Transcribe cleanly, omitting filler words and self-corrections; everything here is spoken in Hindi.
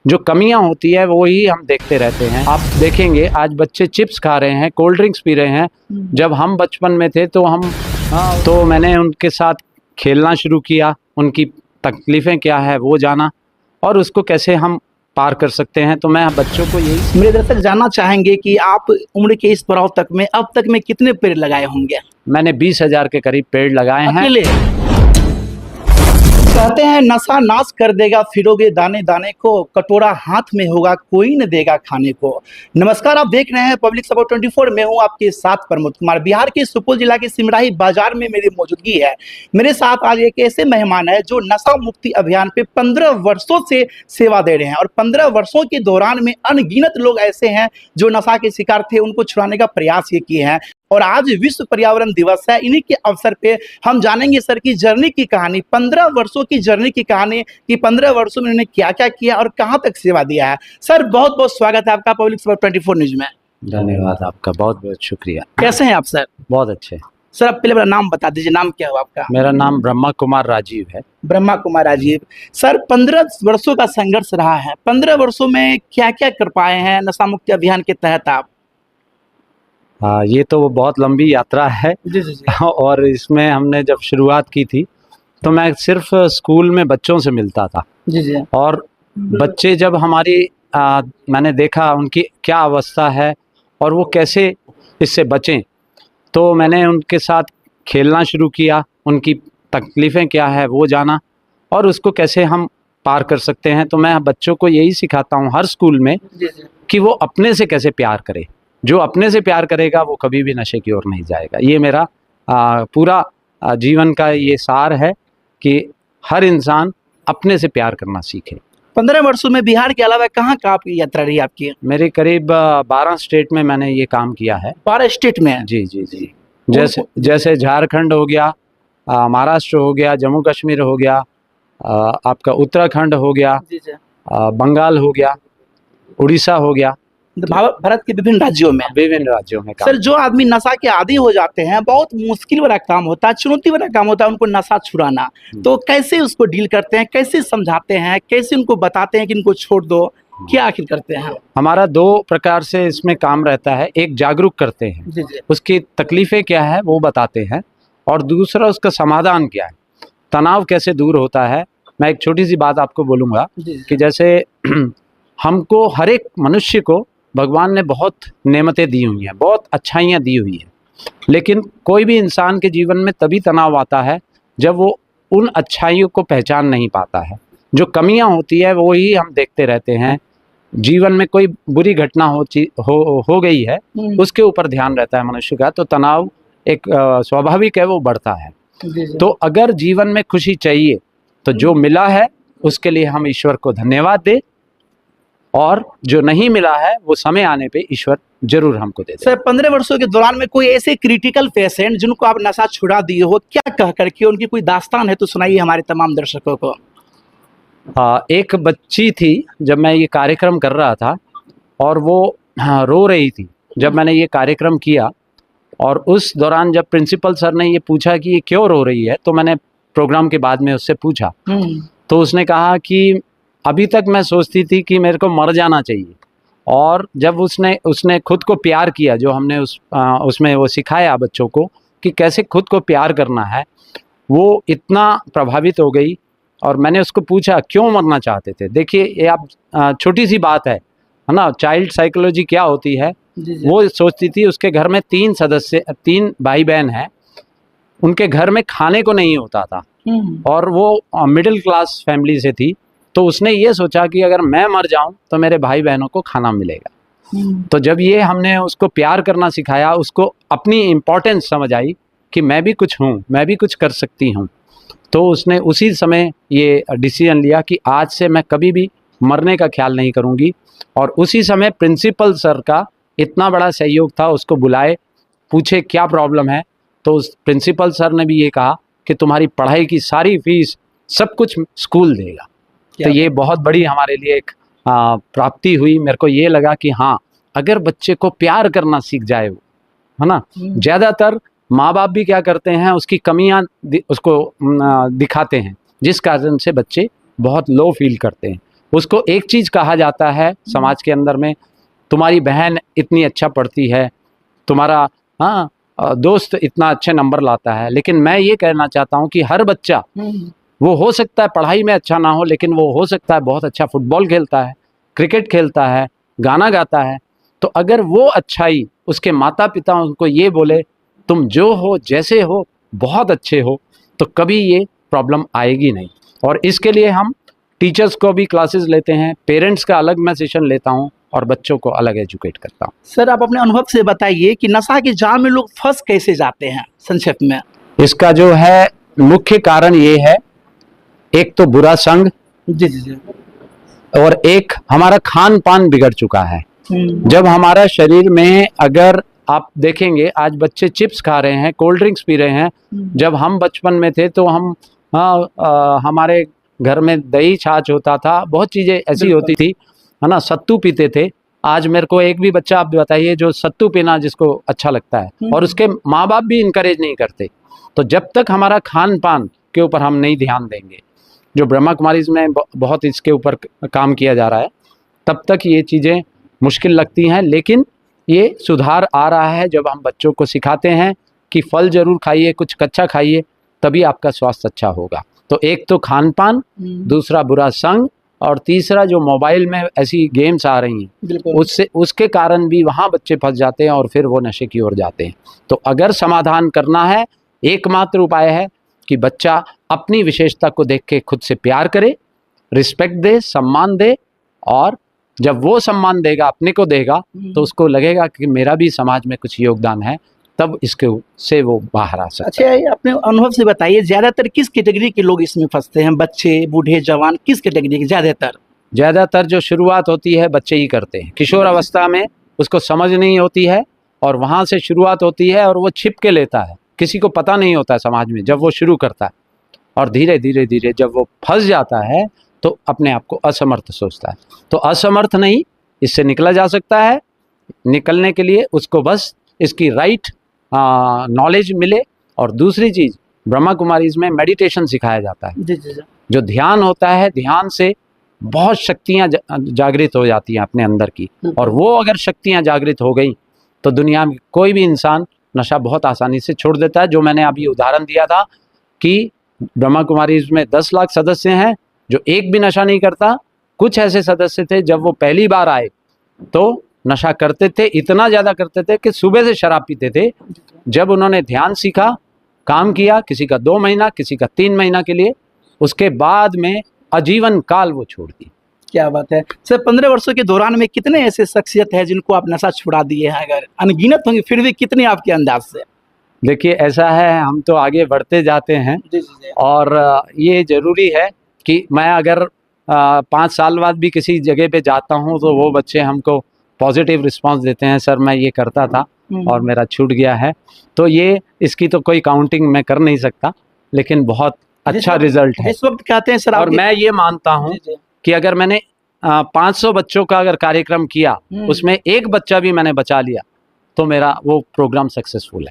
जो कमियां होती है वो ही हम देखते रहते हैं। आप देखेंगे आज बच्चे चिप्स खा रहे हैं, कोल्ड ड्रिंक्स पी रहे हैं। जब हम बचपन में थे तो मैंने उनके साथ खेलना शुरू किया, उनकी तकलीफ़ें क्या है वो जाना और उसको कैसे हम पार कर सकते हैं। तो मैं बच्चों को यही मेरे दर्शक जानना चाहेंगे कि आप उम्र के इस पड़ाव तक में अब तक में कितने पेड़ लगाए होंगे? मैंने 20,000 के करीब पेड़ लगाए हैं। अकेले? कहते हैं नशा नाश कर देगा, फिरोगे दाने दाने को, कटोरा हाथ में होगा कोई न देगा खाने को। नमस्कार, आप देख रहे हैं पब्लिक सपोर्ट 24। मैं हूं आपके साथ प्रमोद कुमार। बिहार के सुपौल जिला के सिमराही बाजार में मेरी मौजूदगी है। मेरे साथ आज एक ऐसे मेहमान है जो नशा मुक्ति अभियान पे 15 वर्षों से सेवा दे रहे हैं और 15 वर्षों के दौरान में अनगिनत लोग ऐसे हैं जो नशा के शिकार थे, उनको छुड़ाने का प्रयास ये किए हैं। और आज विश्व पर्यावरण दिवस है, इन्हीं के अवसर पे हम जानेंगे सर की जर्नी की कहानी, 15 वर्षों की जर्नी की कहानी कि 15 वर्षों में उन्होंने क्या क्या किया और कहां तक सेवा दिया है। सर बहुत बहुत स्वागत है आपका पब्लिक सपोर्ट 24 न्यूज में। धन्यवाद आपका, बहुत बहुत शुक्रिया। कैसे हैं आप सर? बहुत अच्छे। सर आप पहले मेरा नाम बता दीजिए, नाम क्या हो आपका? मेरा नाम ब्रह्मा कुमार राजीव है। ब्रह्मा कुमार राजीव। सर 15 वर्षों का संघर्ष रहा है, 15 वर्षों में क्या क्या कर पाए हैं नशा मुक्ति अभियान के तहत आप? ये तो बहुत लंबी यात्रा है। जी जी जी। और इसमें हमने जब शुरुआत की थी तो मैं सिर्फ स्कूल में बच्चों से मिलता था। जी जी। और बच्चे जब मैंने देखा उनकी क्या अवस्था है और वो कैसे इससे बचें, तो मैंने उनके साथ खेलना शुरू किया, उनकी तकलीफ़ें क्या है वो जाना और उसको कैसे हम पार कर सकते हैं। तो मैं बच्चों को यही सिखाता हूँ हर स्कूल में कि वो अपने से कैसे प्यार करे। जो अपने से प्यार करेगा वो कभी भी नशे की ओर नहीं जाएगा। ये मेरा पूरा जीवन का ये सार है कि हर इंसान अपने से प्यार करना सीखे। 15 वर्षों में बिहार के अलावा कहाँ कहाँ आपकी यात्रा रही आपकी? मेरे करीब 12 स्टेट में मैंने ये काम किया है। 12 स्टेट में? जी जी जी। जैसे झारखंड हो गया, महाराष्ट्र हो गया, जम्मू कश्मीर हो गया, आपका उत्तराखंड हो गया, बंगाल हो गया, उड़ीसा हो गया, भारत के विभिन्न राज्यों में। सर जो आदमी नशा के आदी हो जाते हैं, बहुत मुश्किल वाला काम होता है, चुनौती वाला काम होता है उनको नशा छुड़ाना। तो कैसे उसको डील करते हैं, कैसे समझाते हैं, कैसे उनको बताते हैं कि इनको छोड़ दो, क्या आखिर करते हैं? हमारा 2 प्रकार से इसमें काम रहता है। एक जागरूक करते हैं, जी जी। उसकी तकलीफें क्या है वो बताते हैं, और दूसरा उसका समाधान क्या है, तनाव कैसे दूर होता है। मैं एक छोटी सी बात आपको बोलूँगा कि जैसे हमको हर एक मनुष्य को भगवान ने बहुत नेमतें दी हुई हैं, बहुत अच्छाइयाँ दी हुई हैं, लेकिन कोई भी इंसान के जीवन में तभी तनाव आता है जब वो उन अच्छाइयों को पहचान नहीं पाता है। जो कमियां होती है वो ही हम देखते रहते हैं। जीवन में कोई बुरी घटना हो गई है, उसके ऊपर ध्यान रहता है मनुष्य का, तो तनाव एक स्वाभाविक है, वो बढ़ता है। तो अगर जीवन में खुशी चाहिए तो जो मिला है उसके लिए हम ईश्वर को धन्यवाद दें, और जो नहीं मिला है वो समय आने पे ईश्वर जरूर हमको दे दे। सर 15 वर्षों के दौरान में कोई ऐसे क्रिटिकल पेशेंट जिनको आप नशा छुड़ा दिए हो, क्या कह करके उनकी कोई दास्तान है तो सुनाइए हमारे तमाम दर्शकों को। एक बच्ची थी, जब मैं ये कार्यक्रम कर रहा था और वो रो रही थी जब मैंने ये कार्यक्रम किया, और उस दौरान जब प्रिंसिपल सर ने ये पूछा कि ये क्यों रो रही है, तो मैंने प्रोग्राम के बाद में उससे पूछा, तो उसने कहा कि अभी तक मैं सोचती थी कि मेरे को मर जाना चाहिए, और जब उसने खुद को प्यार किया, जो हमने उसमें वो सिखाया बच्चों को कि कैसे खुद को प्यार करना है, वो इतना प्रभावित हो गई। और मैंने उसको पूछा क्यों मरना चाहते थे। देखिए ये आप छोटी सी बात है ना, चाइल्ड साइकोलॉजी क्या होती है। वो सोचती थी उसके घर में 3 भाई बहन हैं, उनके घर में खाने को नहीं होता था, और वो मिडिल क्लास फैमिली से थी। तो उसने ये सोचा कि अगर मैं मर जाऊं तो मेरे भाई बहनों को खाना मिलेगा। तो जब ये हमने उसको प्यार करना सिखाया, उसको अपनी इम्पोर्टेंस समझ आई कि मैं भी कुछ हूँ, मैं भी कुछ कर सकती हूँ, तो उसने उसी समय ये डिसीजन लिया कि आज से मैं कभी भी मरने का ख्याल नहीं करूँगी। और उसी समय प्रिंसिपल सर का इतना बड़ा सहयोग था, उसको बुलाए, पूछे क्या प्रॉब्लम है, तो उस प्रिंसिपल सर ने भी ये कहा कि तुम्हारी पढ़ाई की सारी फीस सब कुछ स्कूल देगा। तो ये बहुत बड़ी हमारे लिए एक प्राप्ति हुई। मेरे को ये लगा कि हाँ, अगर बच्चे को प्यार करना सीख जाए वो, है ना। ज़्यादातर माँ बाप भी क्या करते हैं, उसकी कमियां उसको दिखाते हैं, जिस कारण से बच्चे बहुत लो फील करते हैं। उसको एक चीज़ कहा जाता है समाज के अंदर में, तुम्हारी बहन इतनी अच्छा पढ़ती है, तुम्हारा दोस्त इतना अच्छे नंबर लाता है। लेकिन मैं ये कहना चाहता हूँ कि हर बच्चा, वो हो सकता है पढ़ाई में अच्छा ना हो, लेकिन वो हो सकता है बहुत अच्छा फुटबॉल खेलता है, क्रिकेट खेलता है, गाना गाता है। तो अगर वो अच्छाई उसके माता पिता उनको ये बोले तुम जो हो जैसे हो बहुत अच्छे हो, तो कभी ये प्रॉब्लम आएगी नहीं। और इसके लिए हम टीचर्स को भी क्लासेस लेते हैं, पेरेंट्स का अलग मैं सेशन लेता हूँ और बच्चों को अलग एजुकेट करता हूँ। सर, आप अपने अनुभव से बताइए कि नशा के जाल में लोग फंस कैसे जाते हैं, संक्षेप में। इसका जो है मुख्य कारण ये है, एक तो बुरा संग, जी जी जी। और एक हमारा खान पान बिगड़ चुका है। जब हमारा शरीर में, अगर आप देखेंगे आज बच्चे चिप्स खा रहे हैं, कोल्ड ड्रिंक्स पी रहे हैं। जब हम बचपन में थे तो हम हमारे घर में दही छाछ होता था, बहुत चीज़ें ऐसी होती थी, है ना, सत्तू पीते थे। आज मेरे को एक भी बच्चा आप बताइए जो सत्तू पीना जिसको अच्छा लगता है, और उसके माँ बाप भी इनकरेज नहीं करते। तो जब तक हमारा खान पान के ऊपर हम नहीं ध्यान देंगे, जो ब्रह्मा कुमारीज में बहुत इसके ऊपर काम किया जा रहा है, तब तक ये चीज़ें मुश्किल लगती हैं। लेकिन ये सुधार आ रहा है जब हम बच्चों को सिखाते हैं कि फल ज़रूर खाइए, कुछ कच्चा खाइए, तभी आपका स्वास्थ्य अच्छा होगा। तो एक तो खान पान, दूसरा बुरा संग, और तीसरा जो मोबाइल में ऐसी गेम्स आ रही हैं, उसके कारण भी वहाँ बच्चे फंस जाते हैं और फिर वो नशे की ओर जाते हैं। तो अगर समाधान करना है, एकमात्र उपाय है कि बच्चा अपनी विशेषता को देख के खुद से प्यार करे, रिस्पेक्ट दे, सम्मान दे, और जब वो सम्मान देगा, अपने को देगा, तो उसको लगेगा कि मेरा भी समाज में कुछ योगदान है, तब इसके से वो बाहर आ सकता है। अच्छा, ये अपने अनुभव से बताइए, ज़्यादातर किस कैटेगरी के लोग इसमें फंसते हैं? बच्चे, बूढ़े, जवान, किस कैटेगरी के ज़्यादातर जो शुरुआत होती है बच्चे ही करते हैं। किशोर अवस्था में उसको समझ नहीं होती है, और वहाँ से शुरुआत होती है, और वो छिप के लेता है, किसी को पता नहीं होता है समाज में जब वो शुरू करता है। और धीरे धीरे धीरे जब वो फंस जाता है तो अपने आप को असमर्थ सोचता है। तो असमर्थ नहीं, इससे निकला जा सकता है। निकलने के लिए उसको बस इसकी राइट नॉलेज मिले। और दूसरी चीज़, ब्रह्मा कुमारीज में मेडिटेशन सिखाया जाता है। जो ध्यान होता है, ध्यान से बहुत शक्तियाँ जागृत हो जाती हैं अपने अंदर की, और वो अगर शक्तियाँ जागृत हो गई तो दुनिया में कोई भी इंसान नशा बहुत आसानी से छोड़ देता है। जो मैंने अभी उदाहरण दिया था कि ब्रह्मा कुमारीज में 10 लाख सदस्य हैं जो एक भी नशा नहीं करता। कुछ ऐसे सदस्य थे जब वो पहली बार आए तो नशा करते थे, इतना ज़्यादा करते थे कि सुबह से शराब पीते थे। जब उन्होंने ध्यान सीखा, काम किया, किसी का 2 महीना, किसी का 3 महीना के लिए, उसके बाद में आजीवन काल वो छोड़ दी। क्या बात है सर। 15 वर्षों के दौरान में कितने ऐसे शख्सियत है जिनको आप नशा छुड़ा दिए हैं? अगर अनगिनत होंगे, फिर भी कितने आपके अंदाज से? देखिए, ऐसा है, हम तो आगे बढ़ते जाते हैं। और ये ज़रूरी है कि मैं अगर 5 साल बाद भी किसी जगह पे जाता हूँ तो वो बच्चे हमको पॉजिटिव रिस्पांस देते हैं, सर मैं ये करता था और मेरा छूट गया है। तो ये, इसकी तो कोई काउंटिंग मैं कर नहीं सकता, लेकिन बहुत अच्छा रिजल्ट है। इस वक्त कहते हैं सर, और मैं ये मानता हूँ कि अगर मैंने 500 बच्चों का अगर कार्यक्रम किया, उसमें एक बच्चा भी मैंने बचा लिया, तो मेरा वो प्रोग्राम सक्सेसफुल है।